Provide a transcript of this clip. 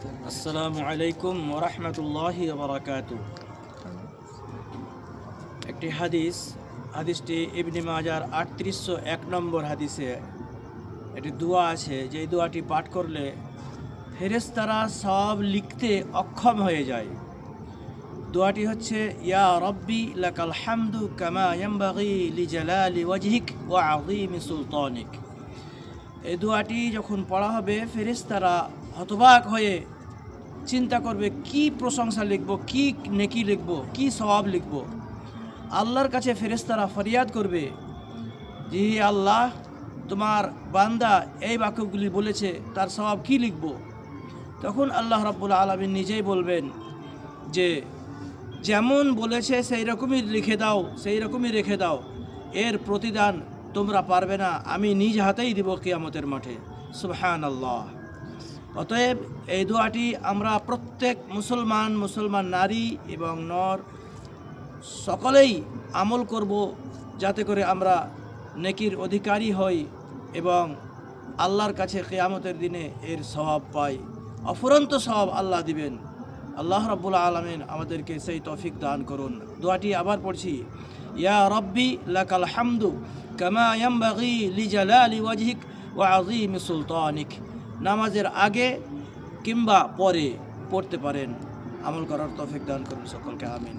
আসসালামু আলাইকুম ওয়া রাহমাতুল্লাহি ওয়া বারাকাতুহু। একটি হাদিসটি ইবনে মাজার 3801 নম্বর হাদিসে একটি দোয়া আছে, যে দোয়াটি পাঠ করলে ফেরেশতারা সওয়াব লিখতে অক্ষম হয়ে যায়। দোয়াটি হচ্ছে, ইয়া রব্বি লাকাল হামদু কামা ইয়ানবাগি লিজালালি ওয়াজহিক ওয়া আযীমি সুলতানিক। এই দোয়াটি যখন পড়া হবে, ফেরেশতারা হতবাক হয়ে চিন্তা করবে, কি প্রশংসা লিখব, কি নেকি লিখব, কি সওয়াব লিখব। আল্লাহর কাছে ফেরেশতারা ফরিয়াদ করবে যে, আল্লাহ, তোমার বান্দা এই বাক্যগুলি বলেছে, তার সওয়াব কি লিখব। তখন আল্লাহ রাব্বুল আলামিন নিজেই বলবেন যে, যেমন বলেছে সেই রকমই লিখে দাও, সেই রকমই রেখে দাও, এর প্রতিদান তোমরা পারবে না, আমি নিজ হাতেই দিব কিয়ামতের মাঠে। সুবহানাল্লাহ। অতএব এই দোয়াটি আমরা প্রত্যেক মুসলমান নারী এবং নর সকলেই আমল করব, যাতে করে আমরা নেকির অধিকারী হই এবং আল্লাহর কাছে কিয়ামতের দিনে এর সওয়াব পাই। অফুরন্ত সওয়াব আল্লাহ দিবেন। আল্লাহ রাব্বুল আলামিন আমাদেরকে সেই তৌফিক দান করুন। দোয়াটি আবার পড়ছি, ইয়া রব্বি লাকাল হামদু কামা ইয়ানবাগি লিজালালি ওয়াজহিক ওয়া আযীমি সুলতানিক। নামাজের আগে কিংবা পরে পড়তে পারেন। আমল করার তৌফিক দান করুন সকলকে, আমিন।